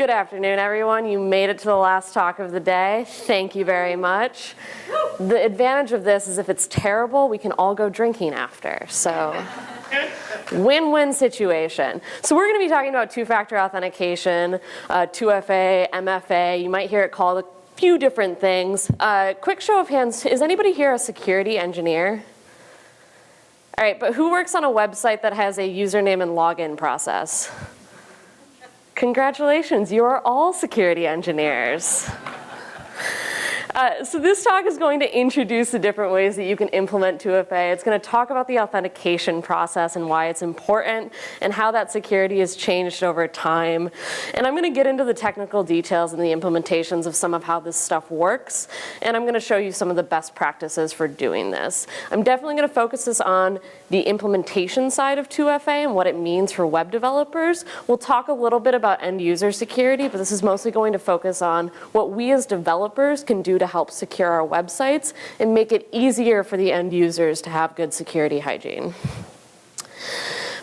Good afternoon, everyone. You made it to the last talk of the day. Thank you very much. The advantage of this is if it's terrible, we can all go drinking after. So win-win situation. So we're going to be talking about two-factor authentication, 2FA, MFA. You might hear it called a few different things. Quick show of hands, is anybody here a security engineer? All right, but who works on a website that has a username and login process? Congratulations, you are all security engineers. So this talk is going to introduce the different ways that you can implement 2FA. It's going to talk about the authentication process and why it's important and how that security has changed over time. And I'm going to get into the technical details and the implementations of some of how this stuff works. And I'm going to show you some of the best practices for doing this. I'm definitely going to focus this on the implementation side of 2FA and what it means for web developers. We'll talk a little bit about end user security, but this is mostly going to focus on what we as developers can do to help secure our websites and make it easier for the end users to have good security hygiene.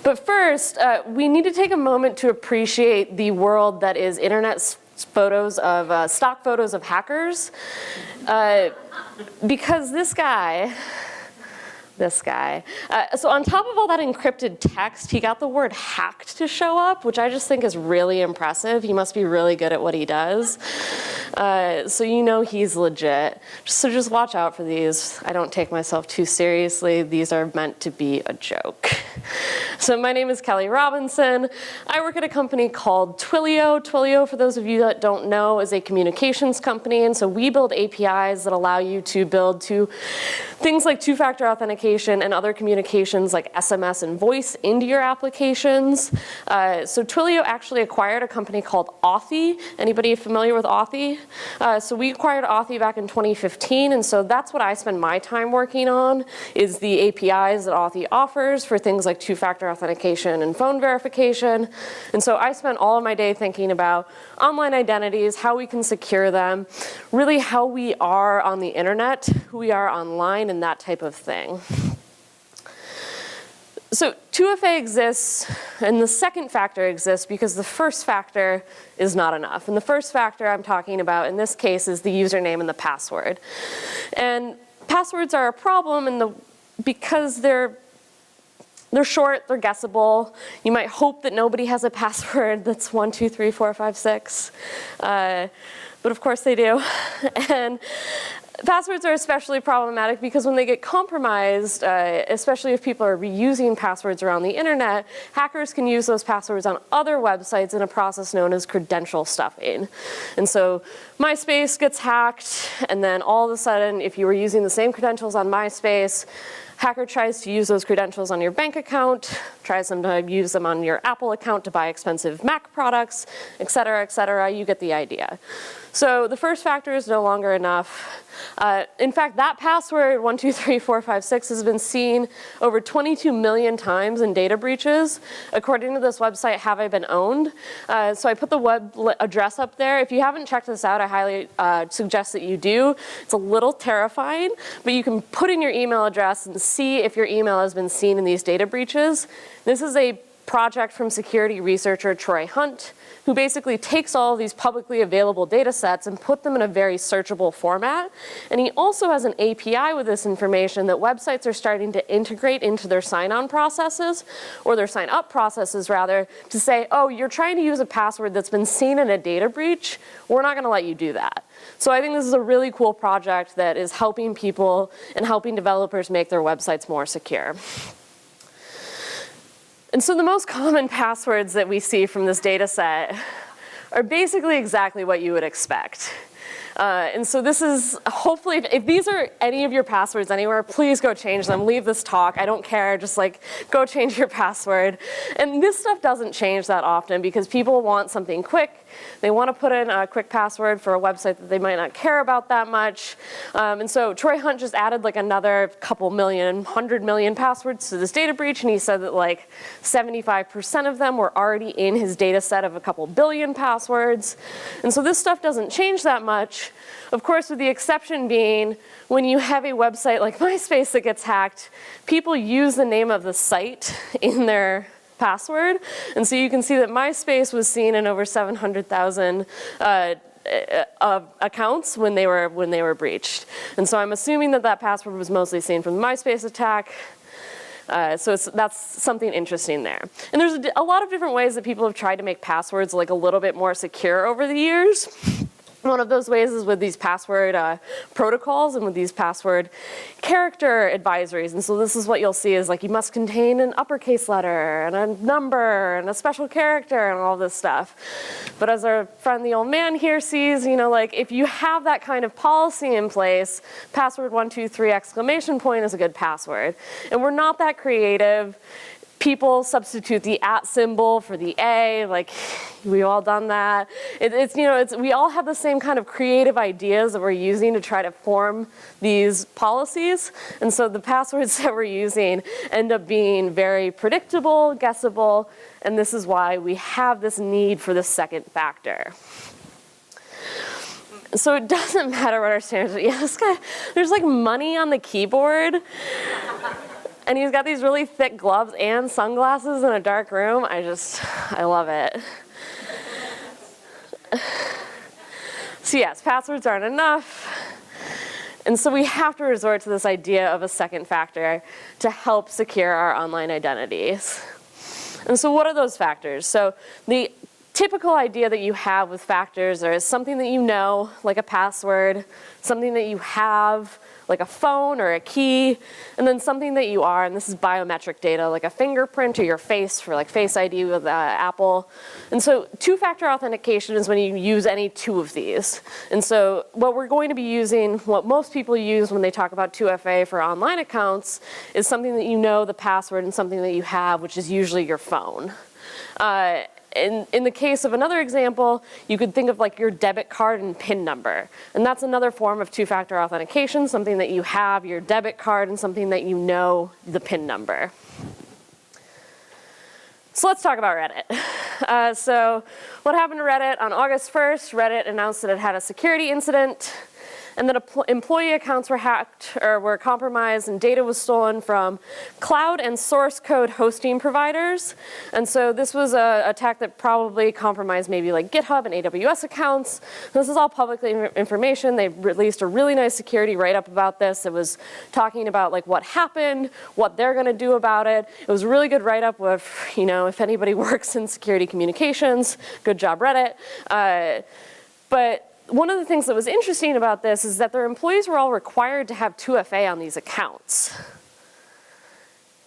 But first, we need to take a moment to appreciate the world that is internet photos of, stock photos of hackers. Because this guy, so on top of all that encrypted text, he got the word hacked to show up, which I just think is really impressive. He must be really good at what he does. So you know he's legit. So just watch out for these. I don't take myself too seriously. These are meant to be a joke. So my name is Kelley Robinson. I work at a company called Twilio. Twilio, for those of you that don't know, is a communications company. And so we build APIs that allow you to build things like two-factor authentication and other communications like SMS and voice into your applications. So Twilio actually acquired a company called Authy. Anybody familiar with Authy? So we acquired Authy back in 2015, and so that's what I spend my time working on, is the APIs that Authy offers for things like two-factor authentication and phone verification. And so I spent all of my day thinking about online identities, how we can secure them, really how we are on the internet, who we are online, and that type of thing. So 2FA exists, and the second factor exists because the first factor is not enough. And the first factor I'm talking about in this case is the username and the password. And passwords are a problem because they're short, they're guessable. You might hope that nobody has a password that's 1, 2, 3, 4, 5, 6. But of course they do. And passwords are especially problematic because when they get compromised, especially if people are reusing passwords around the internet, hackers can use those passwords on other websites in a process known as credential stuffing. And so MySpace gets hacked, and then all of a sudden, if you were using the same credentials on MySpace, hacker tries to use those credentials on your bank account, tries to use them on your Apple account to buy expensive Mac products, et cetera, you get the idea. So the first factor is no longer enough. In fact, that password, 1, 2, 3, 4, 5, 6, has been seen over 22 million times in data breaches. According to this website, Have I Been Owned? So I put the web address up there. If you haven't checked this out, I highly suggest that you do. It's a little terrifying, but you can put in your email address and see if your email has been seen in these data breaches. This is a project from security researcher Troy Hunt, who basically takes all of these publicly available data sets and put them in a very searchable format. And he also has an API with this information that websites are starting to integrate into their sign-on processes, or their sign-up processes rather, to say, oh, you're trying to use a password that's been seen in a data breach. We're not going to let you do that. So I think this is a really cool project that is helping people and helping developers make their websites more secure. And so the most common passwords that we see from this data set are basically exactly what you would expect. And so this is, hopefully, if these are any of your passwords anywhere, please go change them. Leave this talk. I don't care. Just go change your password. And this stuff doesn't change that often because people want something quick. They want to put in a quick password for a website that they might not care about that much. And so Troy Hunt just added another couple million, 100 million passwords to this data breach, and he said that 75% of them were already in his data set of a couple billion passwords. And so this stuff doesn't change that much. Of course, with the exception being when you have a website like MySpace that gets hacked, people use the name of the site in their password. And so you can see that MySpace was seen in over 700,000 accounts when they were breached. And so I'm assuming that that password was mostly seen from the MySpace attack. So that's something interesting there. And there's a lot of different ways that people have tried to make passwords like a little bit more secure over the years. One of those ways is with these password protocols and with these password character advisories. And so this is what you'll see is like you must contain an uppercase letter and a number and a special character and all this stuff. But as our friend the old man here sees, you know, like if you have that kind of policy in place, password 123 exclamation point is a good password. And we're not that creative. People substitute the @ symbol for the A, like we've all done that. We all have the same kind of creative ideas that we're using to try to form these policies. And so the passwords that we're using end up being very predictable, guessable, and this is why we have this need for the second factor. So it doesn't matter what our standards are. Yeah, this guy, there's like money on the keyboard. And he's got these really thick gloves and sunglasses in a dark room. I love it. So yes, passwords aren't enough. And so we have to resort to this idea of a second factor to help secure our online identities. And so what are those factors? So the typical idea that you have with factors is something that you know, like a password, something that you have, like a phone or a key, and then something that you are, and this is biometric data, like a fingerprint or your face for like Face ID with Apple. And so two-factor authentication is when you use any two of these. And so what we're going to be using, what most people use when they talk about 2FA for online accounts, is something that you know the password and something that you have, which is usually your phone. In the case of another example, you could think of like your debit card and PIN number. And that's another form of two-factor authentication, something that you have, your debit card, and something that you know the PIN number. So let's talk about Reddit. So what happened to Reddit? On August 1st, Reddit announced that it had a security incident, and that employee accounts were hacked or were compromised and data was stolen from cloud and source code hosting providers. And so this was an attack that probably compromised maybe like GitHub and AWS accounts. This is all public information. They released a really nice security write-up about this. It was talking about like what happened, what they're gonna do about it. It was a really good write-up with, you know, if anybody works in security communications, good job Reddit. But one of the things that was interesting about this is that their employees were all required to have 2FA on these accounts.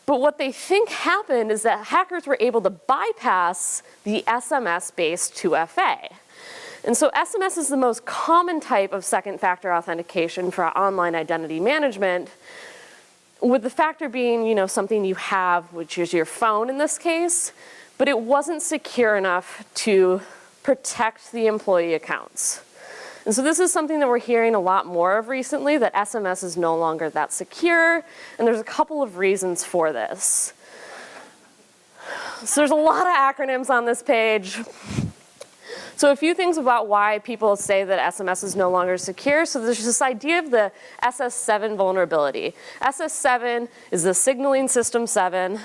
But what they think happened is that hackers were able to bypass the SMS-based 2FA. And so SMS is the most common type of second factor authentication for online identity management, with the factor being, you know, something you have, which is your phone in this case, but it wasn't secure enough to protect the employee accounts. And so this is something that we're hearing a lot more of recently, that SMS is no longer that secure, and there's a couple of reasons for this. So there's a lot of acronyms on this page. So a few things about why people say that SMS is no longer secure. So there's this idea of the SS7 vulnerability. SS7 is the signaling system 7.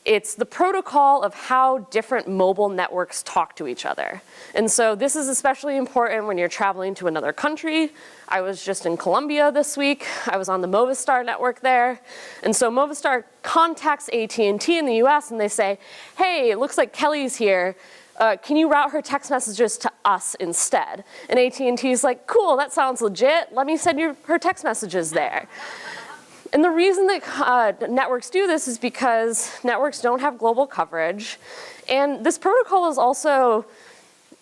It's the protocol of how different mobile networks talk to each other. And so this is especially important when you're traveling to another country. I was just in Colombia this week. I was on the Movistar network there. And so Movistar contacts AT&T in the US and they say, hey, it looks like Kelley's here. Can you route her text messages to us instead? And AT&T is like, cool, that sounds legit. Let me send her text messages there. And the reason that networks do this is because networks don't have global coverage. And this protocol is also,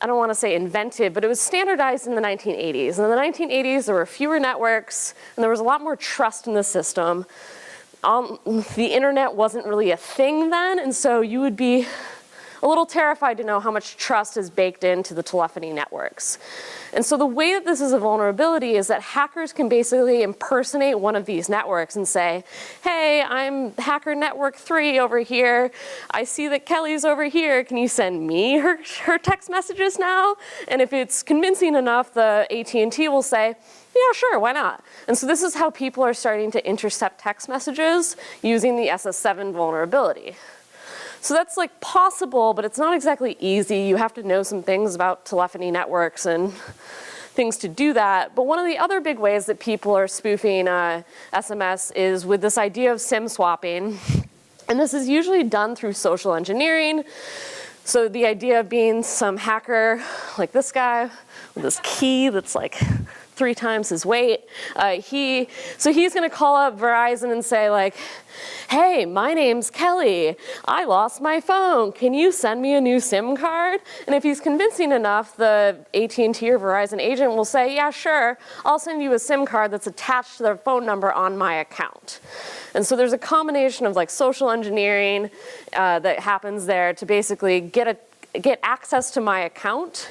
I don't want to say invented, but it was standardized in the 1980s. And in the 1980s, there were fewer networks, and there was a lot more trust in the system. The internet wasn't really a thing then, and so you would be a little terrified to know how much trust is baked into the telephony networks. And so the way that this is a vulnerability is that hackers can basically impersonate one of these networks and say, hey, I'm hacker network 3 over here. I see that Kelley's over here. Can you send me her text messages now? And if it's convincing enough, the AT&T will say, yeah, sure, why not? And so this is how people are starting to intercept text messages using the SS7 vulnerability. So that's like possible, but it's not exactly easy. You have to know some things about telephony networks and things to do that. But one of the other big ways that people are spoofing SMS is with this idea of SIM swapping. And this is usually done through social engineering. So the idea of being some hacker like this guy with this key that's like 3 times his weight. So he's gonna call up Verizon and say like, hey, my name's Kelley. I lost my phone. Can you send me a new SIM card? And if he's convincing enough, the AT&T or Verizon agent will say, yeah, sure. I'll send you a SIM card that's attached to their phone number on my account. And so there's a combination of like social engineering that happens there to basically get access to my account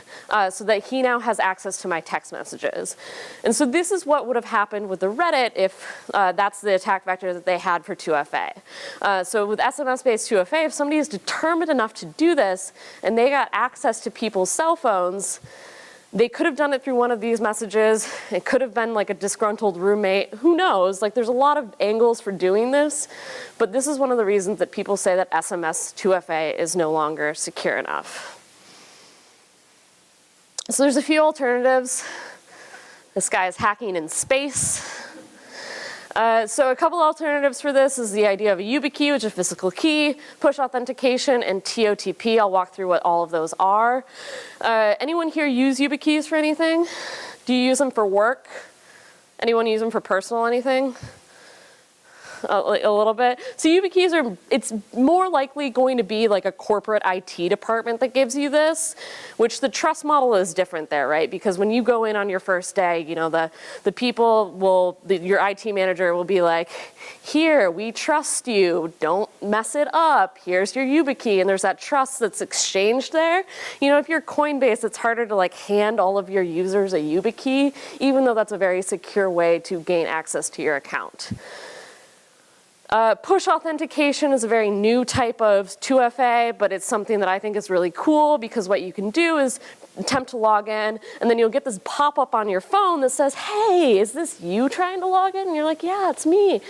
so that he now has access to my text messages. And so this is what would have happened with the Reddit if that's the attack vector that they had for 2FA. So with SMS-based 2FA, if somebody is determined enough to do this and they got access to people's cell phones, they could have done it through one of these messages. It could have been like a disgruntled roommate. Who knows? Like there's a lot of angles for doing this, but this is one of the reasons that people say that SMS 2FA is no longer secure enough. So there's a few alternatives. This guy is hacking in space. So a couple alternatives for this is the idea of a YubiKey, which is a physical key, push authentication, and TOTP. I'll walk through what all of those are. Anyone here use YubiKeys for anything? Do you use them for work? Anyone use them for personal anything? A little bit. So YubiKeys it's more likely going to be like a corporate IT department that gives you this, which the trust model is different there, right? Because when you go in on your first day, you know, the people will, your IT manager will be like, here, we trust you, don't mess it up, here's your YubiKey, and there's that trust that's exchanged there. You know, if you're Coinbase, it's harder to like hand all of your users a YubiKey, even though that's a very secure way to gain access to your account. Push authentication is a very new type of 2FA, but it's something that I think is really cool because what you can do is attempt to log in, and then you'll get this pop-up on your phone that says, hey, is this you trying to log in? And you're like, yeah, it's me.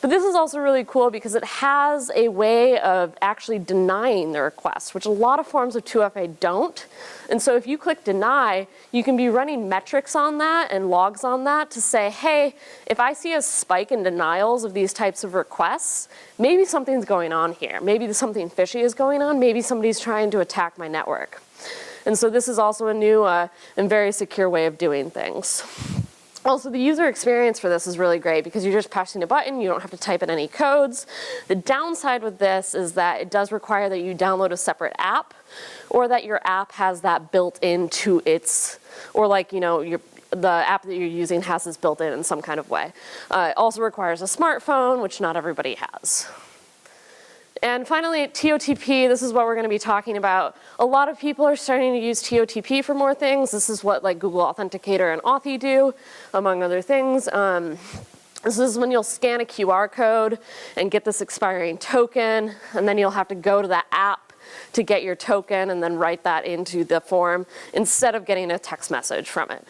But this is also really cool because it has a way of actually denying the request, which a lot of forms of 2FA don't. And so if you click deny, you can be running metrics on that and logs on that to say, hey, if I see a spike in denials of these types of requests, maybe something's going on here. Maybe something fishy is going on. Maybe somebody's trying to attack my network. And so this is also a new and very secure way of doing things. Also, the user experience for this is really great because you're just pressing a button, you don't have to type in any codes. The downside with this is that it does require that you download a separate app, or that your app has that built into its, or like, you know, the app that you're using has this built in some kind of way. It also requires a smartphone, which not everybody has. And finally, TOTP, this is what we're going to be talking about. A lot of people are starting to use TOTP for more things. This is what like Google Authenticator and Authy do, among other things. This is when you'll scan a QR code and get this expiring token, and then you'll have to go to the app to get your token and then write that into the form instead of getting a text message from it.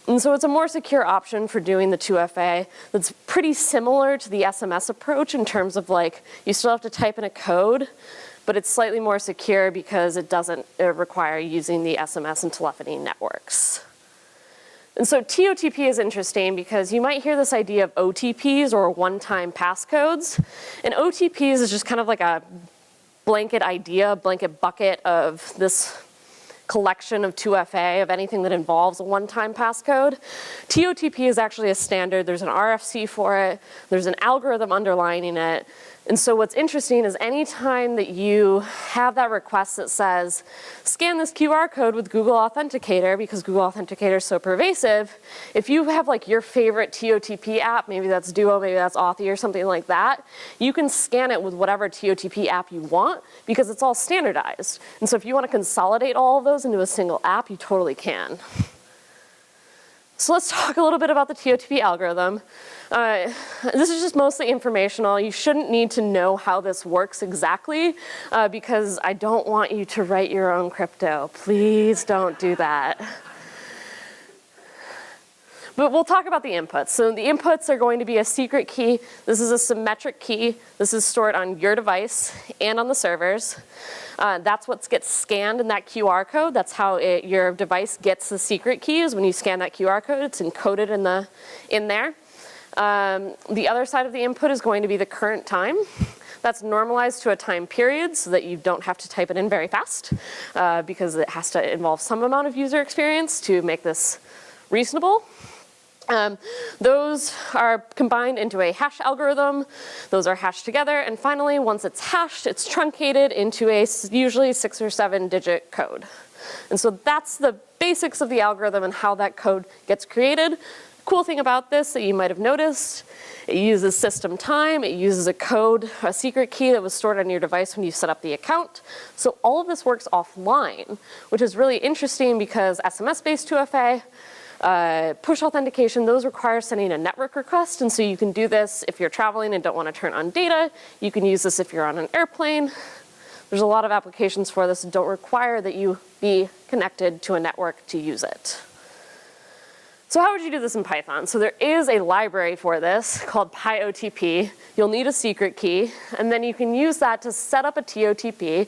And so it's a more secure option for doing the 2FA that's pretty similar to the SMS approach in terms of like, you still have to type in a code, but it's slightly more secure because it doesn't require using the SMS and telephony networks. And so TOTP is interesting because you might hear this idea of OTPs or one-time passcodes. And OTPs is just kind of like a blanket idea, blanket bucket of this collection of 2FA of anything that involves a one-time passcode. TOTP is actually a standard. There's an RFC for it. There's an algorithm underlining it. And so what's interesting is anytime that you have that request that says, scan this QR code with Google Authenticator, because Google Authenticator is so pervasive, if you have like your favorite TOTP app, maybe that's Duo, maybe that's Authy or something like that, you can scan it with whatever TOTP app you want because it's all standardized. And so if you want to consolidate all of those into a single app, you totally can. So let's talk a little bit about the Totp algorithm. This is just mostly informational. You shouldn't need to know how this works exactly because I don't want you to write your own crypto. Please don't do that. But we'll talk about the inputs. So the inputs are going to be a secret key. This is a symmetric key. This is stored on your device and on the servers. That's what gets scanned in that QR code. That's how your device gets the secret key, is when you scan that QR code. It's encoded in there. The other side of the input is going to be the current time. That's normalized to a time period so that you don't have to type it in very fast, because it has to involve some amount of user experience to make this reasonable. Those are combined into a hash algorithm. Those are hashed together. And finally, once it's hashed, it's truncated into a usually 6 or 7 digit code. And so that's the basics of the algorithm and how that code gets created. Cool thing about this that you might have noticed, it uses system time, it uses a code, a secret key that was stored on your device when you set up the account. So all of this works offline, which is really interesting because SMS-based 2FA, push authentication, those require sending a network request, and so you can do this if you're traveling and don't want to turn on data. You can use this if you're on an airplane. There's a lot of applications for this that don't require that you be connected to a network to use it. So how would you do this in Python? So there is a library for this called PyOTP. You'll need a secret key, and then you can use that to set up a TOTP,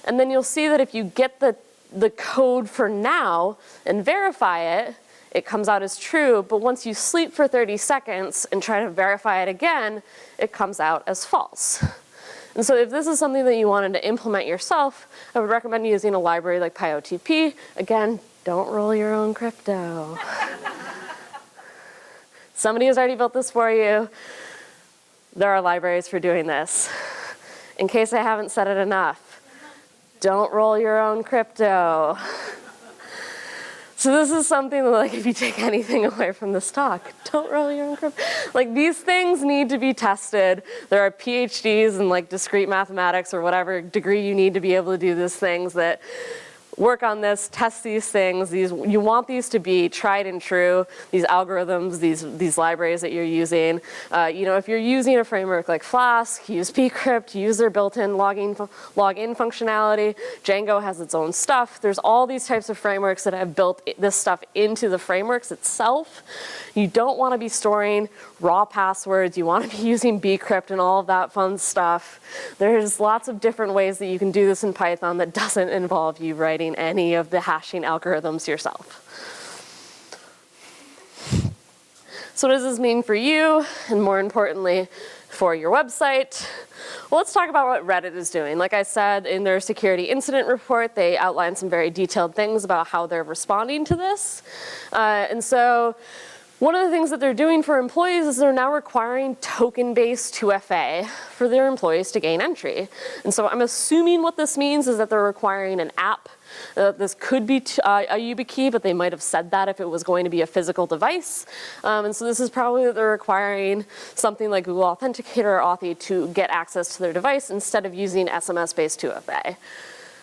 and then you'll see that if you get the code for now and verify it, it comes out as true, but once you sleep for 30 seconds and try to verify it again, it comes out as false. And so if this is something that you wanted to implement yourself, I would recommend using a library like PyOTP. Again, don't roll your own crypto. Somebody has already built this for you. There are libraries for doing this. In case I haven't said it enough, don't roll your own crypto. So this is something that, like, if you take anything away from this talk, don't roll your own crypto. Like, these things need to be tested. There are PhDs in like discrete mathematics or whatever degree you need to be able to do these things that work on this, test these things. You want these to be tried and true, these algorithms, these libraries that you're using. If you're using a framework like Flask, use pcrypt, use their built-in login functionality. Django has its own stuff. There's all these types of frameworks that have built this stuff into the frameworks itself. You don't want to be storing raw passwords. You want to be using bcrypt and all of that fun stuff. There's lots of different ways that you can do this in Python that doesn't involve you writing any of the hashing algorithms yourself. So what does this mean for you, and more importantly, for your website? Well, let's talk about what Reddit is doing. Like I said, in their security incident report, they outline some very detailed things about how they're responding to this. And so one of the things that they're doing for employees is they're now requiring token-based 2FA for their employees to gain entry. And so I'm assuming what this means is that they're requiring an app. This could be a YubiKey, but they might have said that if it was going to be a physical device. And so this is probably that they're requiring something like Google Authenticator or Authy to get access to their device instead of using SMS-based 2FA.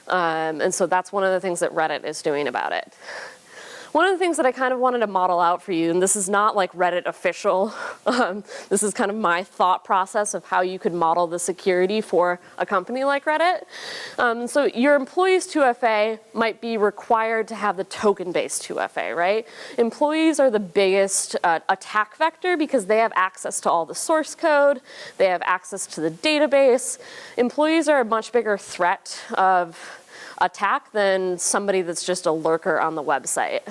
And so that's one of the things that Reddit is doing about it. One of the things that I kind of wanted to model out for you, and this is not like Reddit official, this is kind of my thought process of how you could model the security for a company like Reddit. So your employees 2FA might be required to have the token-based 2FA, right? Employees are the biggest attack vector because they have access to all the source code, they have access to the database. Employees are a much bigger threat of attack than somebody that's just a lurker on the website.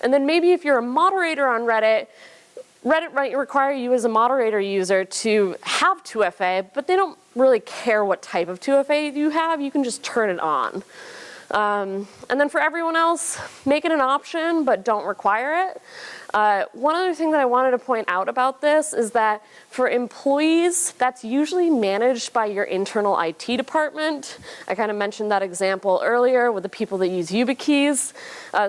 And then maybe if you're a moderator on Reddit, Reddit might require you as a moderator user to have 2FA, but they don't really care what type of 2FA you have. You can just turn it on. And then for everyone else, make it an option, but don't require it. One other thing that I wanted to point out about this is that for employees, that's usually managed by your internal IT department. I kind of mentioned that example earlier with the people that use YubiKeys.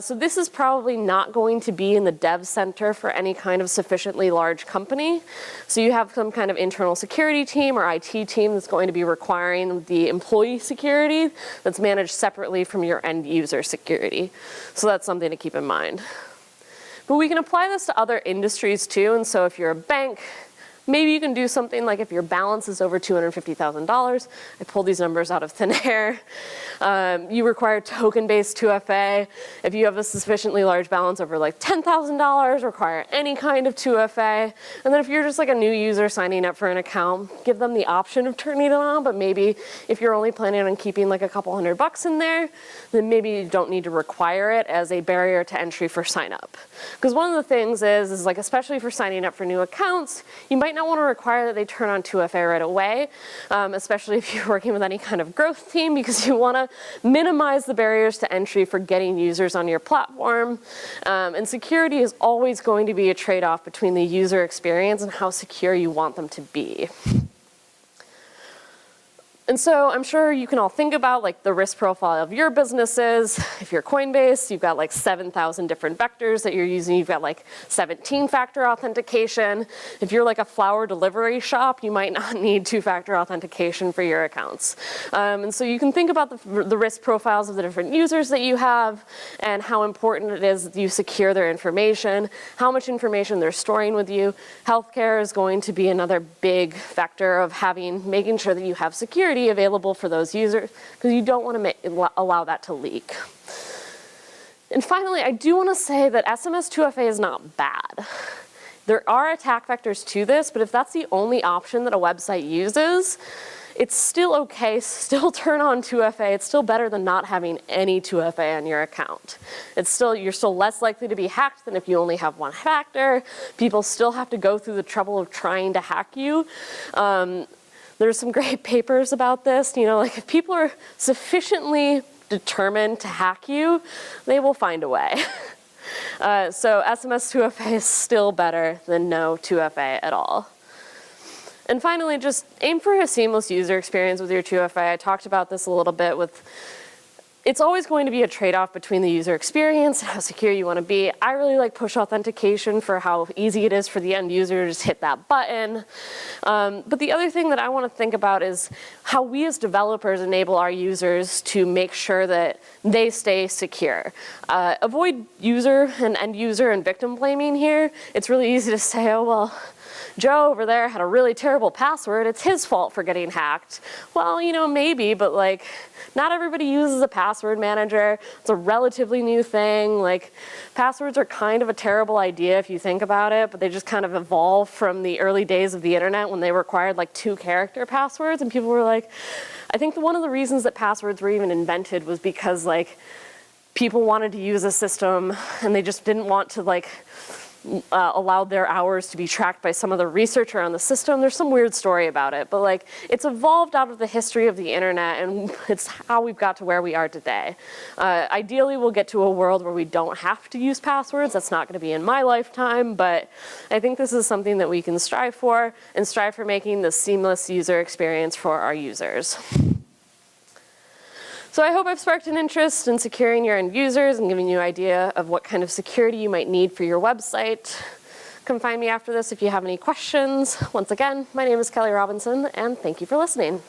So this is probably not going to be in the dev center for any kind of sufficiently large company. So you have some kind of internal security team or IT team that's going to be requiring the employee security that's managed separately from your end user security. So that's something to keep in mind. But we can apply this to other industries too, and so if you're a bank, Maybe you can do something like if your balance is over $250,000, I pulled these numbers out of thin air, you require token-based 2FA. If you have a sufficiently large balance over like $10,000, require any kind of 2FA. And then if you're just like a new user signing up for an account, give them the option of turning it on, but maybe if you're only planning on keeping like a couple $100 in there, then maybe you don't need to require it as a barrier to entry for sign up. Because one of the things is like, especially for signing up for new accounts, you might not want to require that they turn on 2FA right away, especially if you're working with any kind of growth team, because you want to minimize the barriers to entry for getting users on your platform. And security is always going to be a trade-off between the user experience and how secure you want them to be. And so I'm sure you can all think about like the risk profile of your businesses. If you're Coinbase, you've got like 7,000 different vectors that you're using. You've got like 17-factor authentication. If you're like a flower delivery shop, you might not need 2-factor authentication for your accounts. And so you can think about the risk profiles of the different users that you have and how important it is that you secure their information, how much information they're storing with you. Healthcare is going to be another big factor of making sure that you have security available for those users, because you don't want to allow that to leak. And finally, I do want to say that SMS 2FA is not bad. There are attack vectors to this, but if that's the only option that a website uses, it's still okay. Still turn on 2FA. It's still better than not having any 2FA on your account. You're still less likely to be hacked than if you only have one factor. People still have to go through the trouble of trying to hack you. There's some great papers about this. Like if people are sufficiently determined to hack you, they will find a way. So SMS 2FA is still better than no 2FA at all. And finally, just aim for a seamless user experience with your 2FA. I talked about this a little bit with, it's always going to be a trade-off between the user experience and how secure you want to be. I really like push authentication for how easy it is for the end user to just hit that button. But the other thing that I want to think about is how we as developers enable our users to make sure that they stay secure. Avoid user and end user and victim blaming here. It's really easy to say, oh, well, Joe over there had a really terrible password. It's his fault for getting hacked. Well, maybe, but like, not everybody uses a password manager. It's a relatively new thing. Like, passwords are kind of a terrible idea if you think about it, but they just kind of evolved from the early days of the internet when they required like 2-character passwords, and people were like, I think one of the reasons that passwords were even invented was because like people wanted to use a system and they just didn't want to like allowed their hours to be tracked by some other researcher on the system. There's some weird story about it, but like it's evolved out of the history of the internet, and it's how we've got to where we are today. Ideally, we'll get to a world where we don't have to use passwords. That's not going to be in my lifetime, but I think this is something that we can strive for, and strive for making the seamless user experience for our users. So I hope I've sparked an interest in securing your end users and giving you an idea of what kind of security you might need for your website. Come find me after this if you have any questions. Once again, my name is Kelley Robinson, and thank you for listening.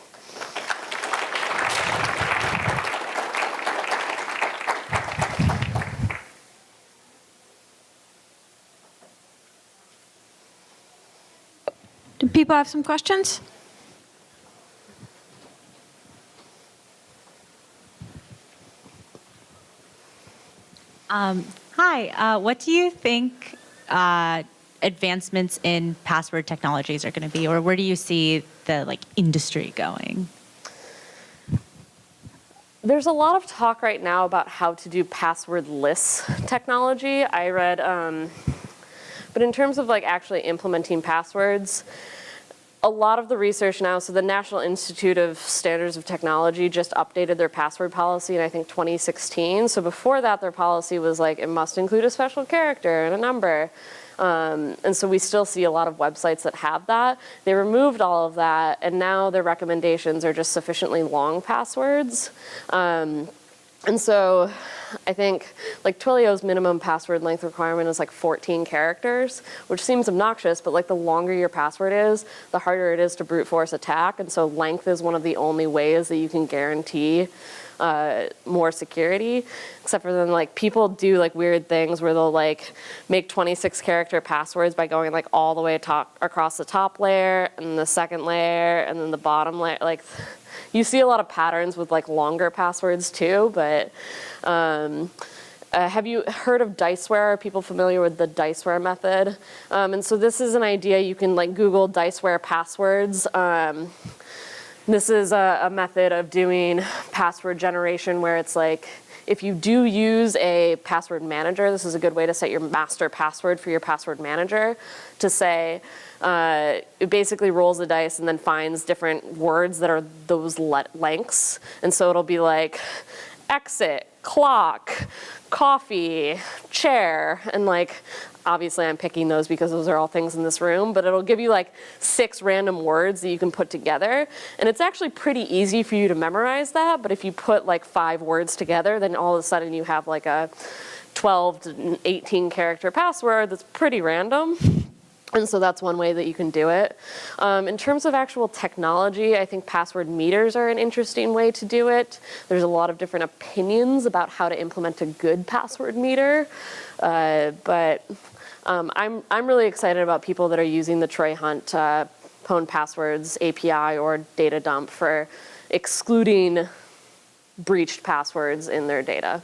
Do people have some questions? Hi, what do you think advancements in password technologies are going to be, or where do you see the industry going? There's a lot of talk right now about how to do passwordless technology. I read, but in terms of actually implementing passwords, a lot of the research now, so the National Institute of Standards of Technology just updated their password policy in, I think, 2016. So before that, their policy was it must include a special character and a number. And so we still see a lot of websites that have that. They removed all of that, and now their recommendations are just sufficiently long passwords. And so I think like Twilio's minimum password length requirement is like 14 characters, which seems obnoxious, but like the longer your password is, the harder it is to brute force attack. And so length is one of the only ways that you can guarantee more security, except for then like people do like weird things where they'll like make 26 character passwords by going like all the way across the top layer and the second layer and then the bottom layer. Like you see a lot of patterns with like longer passwords too, but have you heard of diceware? Are people familiar with the diceware method? And so this is an idea. You can like Google diceware passwords. This is a method of doing password generation where it's like, if you do use a password manager, this is a good way to set your master password for your password manager to say, it basically rolls the dice and then finds different words that are those lengths. And so it'll be like exit, clock, coffee, chair, and like, obviously I'm picking those because those are all things in this room, but it'll give you like 6 random words that you can put together. And it's actually pretty easy for you to memorize that, but if you put like 5 words together, then all of a sudden you have like a 12 to 18 character password that's pretty random. And so that's one way that you can do it. In terms of actual technology, I think password meters are an interesting way to do it. There's a lot of different opinions about how to implement a good password meter. But I'm really excited about people that are using the Troy Hunt Pwn Passwords API or data dump for excluding breached passwords in their data.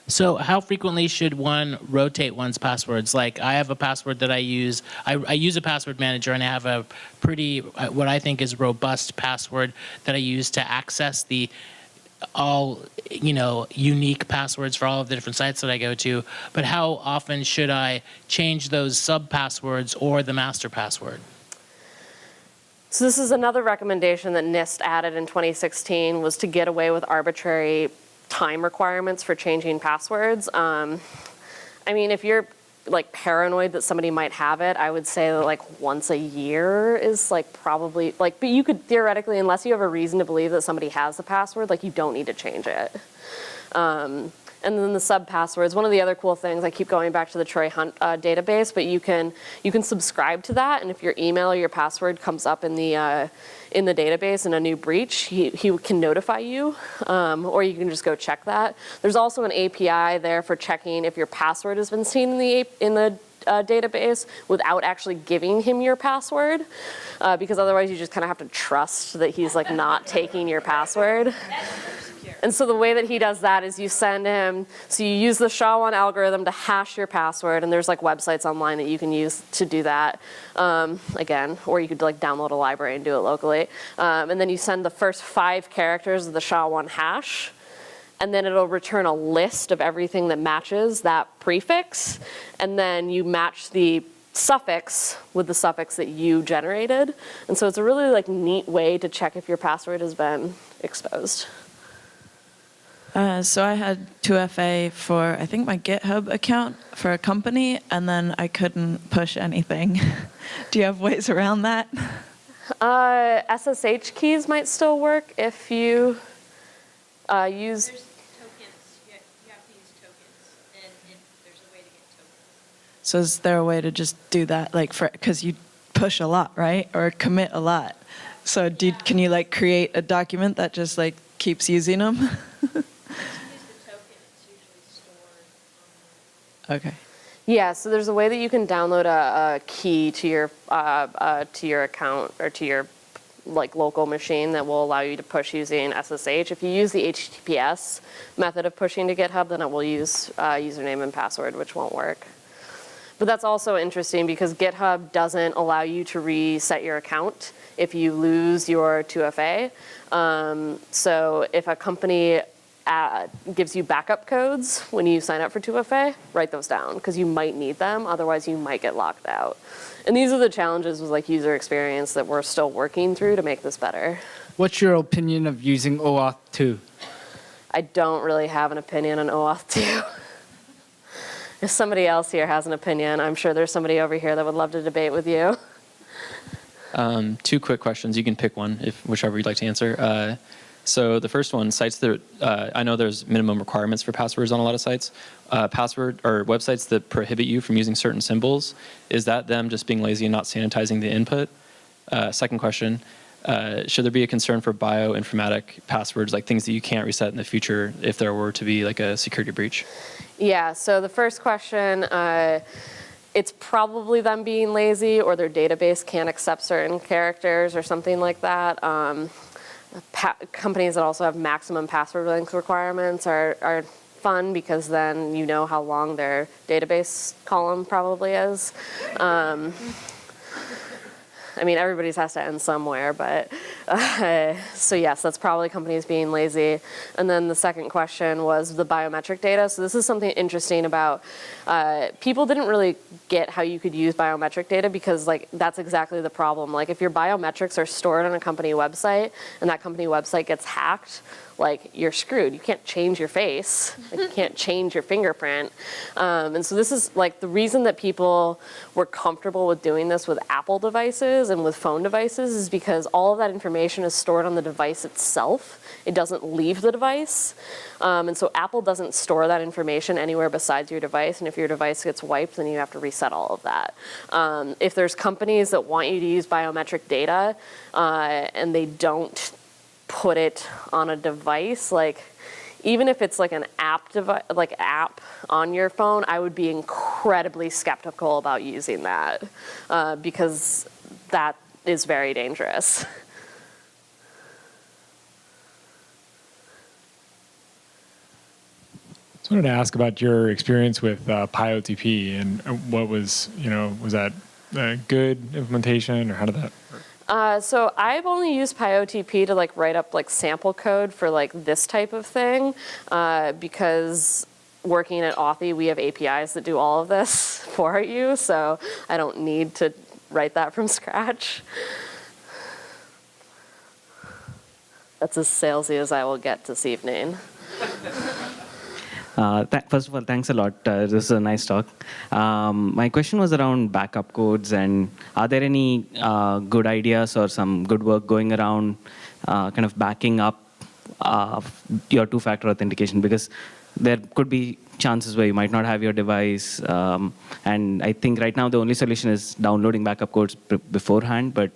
So how frequently should one rotate one's passwords? Like I have a password that I use. I use a password manager and I have a pretty, what I think is robust password that I use to access the all, unique passwords for all of the different sites that I go to. But how often should I change those sub-passwords or the master password? So this is another recommendation that NIST added in 2016 was to get away with arbitrary time requirements for changing passwords. I mean, if you're like paranoid that somebody might have it, I would say that like once a year is like probably like, but you could theoretically, unless you have a reason to believe that somebody has the password, like you don't need to change it. And then the sub passwords, one of the other cool things, I keep going back to the Troy Hunt database, but you can subscribe to that, and if your email or your password comes up in the database in a new breach, he can notify you, or you can just go check that. There's also an API there for checking if your password has been seen in the database without actually giving him your password, because otherwise you just kind of have to trust that he's like not taking your password. And so the way that he does that is you send him, so you use the SHA-1 algorithm to hash your password, and there's like websites online that you can use to do that, again, or you could like download a library and do it locally. And then you send the first 5 characters of the SHA-1 hash, and then it'll return a list of everything that matches that prefix, and then you match the suffix with the suffix that you generated. And so it's a really like neat way to check if your password has been exposed. So I had 2FA for, I think, my GitHub account for a company, and then I couldn't push anything. Do you have ways around that? SSH keys might still work if you use... There's tokens. You have to use tokens, and there's a way to get tokens. So is there a way to just do that, like, because you push a lot, right? Or commit a lot. So can you, like, create a document that just, like, keeps using them? Okay. Yeah, so there's a way that you can download a key to your account or to your like local machine that will allow you to push using SSH. If you use the HTTPS method of pushing to GitHub, then it will use username and password, which won't work. But that's also interesting because GitHub doesn't allow you to reset your account if you lose your 2FA. So if a company gives you backup codes when you sign up for 2FA, write those down because you might need them, otherwise you might get locked out. And these are the challenges with like user experience that we're still working through to make this better. What's your opinion of using OAuth 2? I don't really have an opinion on OAuth 2. If somebody else here has an opinion, I'm sure there's somebody over here that would love to debate with you. Two quick questions. You can pick one, whichever you'd like to answer. So the first one, sites that I know there's minimum requirements for passwords on a lot of sites. Password or websites that prohibit you from using certain symbols, is that them just being lazy and not sanitizing the input? Second question, should there be a concern for bioinformatic passwords, like things that you can't reset in the future if there were to be like a security breach? Yeah, so the first question, it's probably them being lazy or their database can't accept certain characters or something like that. Companies that also have maximum password length requirements are fun because then you know how long their database column probably is. I mean, everybody's has to end somewhere, but so yes, that's probably companies being lazy. And then the second question was the biometric data. So this is something interesting about people didn't really get how you could use biometric data because like that's exactly the problem. Like if your biometrics are stored on a company website and that company website gets hacked, like you're screwed. You can't change your face. Like, you can't change your fingerprint. And so this is like the reason that people were comfortable with doing this with Apple devices and with phone devices is because all of that information is stored on the device itself. It doesn't leave the device. And so Apple doesn't store that information anywhere besides your device. And if your device gets wiped, then you have to reset all of that. If there's companies that want you to use biometric data and they don't put it on a device, like even if it's like an app device, like app on your phone, I would be incredibly skeptical about using that because that is very dangerous. I wanted to ask about your experience with PyOTP and what was, was that a good implementation or how did that work? So I've only used PyOTP to like write up like sample code for like this type of thing because working at Authy, we have APIs that do all of this for you, so I don't need to write that from scratch. That's as salesy as I will get this evening. First of all, thanks a lot. This is a nice talk. My question was around backup codes, and are there any good ideas or some good work going around kind of backing up your two-factor authentication? Because there could be chances where you might not have your device, and I think right now the only solution is downloading backup codes beforehand, but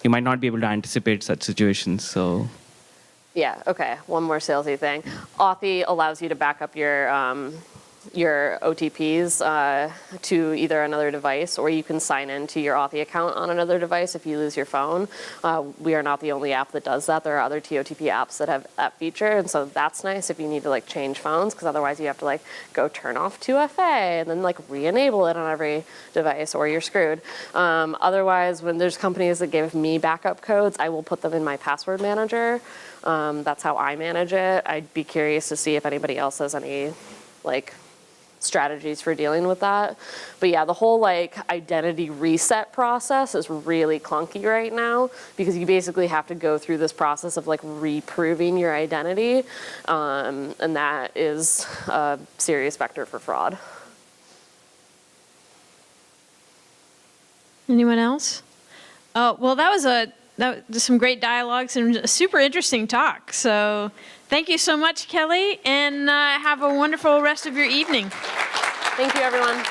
you might not be able to anticipate such situations. So. Yeah, okay, one more salesy thing. Authy allows you to back up your OTPs to either another device, or you can sign into your Authy account on another device if you lose your phone. We are not the only app that does that. There are other Totp apps that have that feature, and so that's nice if you need to like change phones, because otherwise you have to like go turn off 2FA and then like re-enable it on every device, or you're screwed. Otherwise, when there's companies that give me backup codes, I will put them in my password manager. That's how I manage it. I'd be curious to see if anybody else has any like strategies for dealing with that. But yeah, the whole like identity reset process is really clunky right now because you basically have to go through this process of like reproving your identity, and that is a serious vector for fraud. Anyone else? Well, that was some great dialogues and a super interesting talk. So thank you so much, Kelley, and have a wonderful rest of your evening. Thank you, everyone.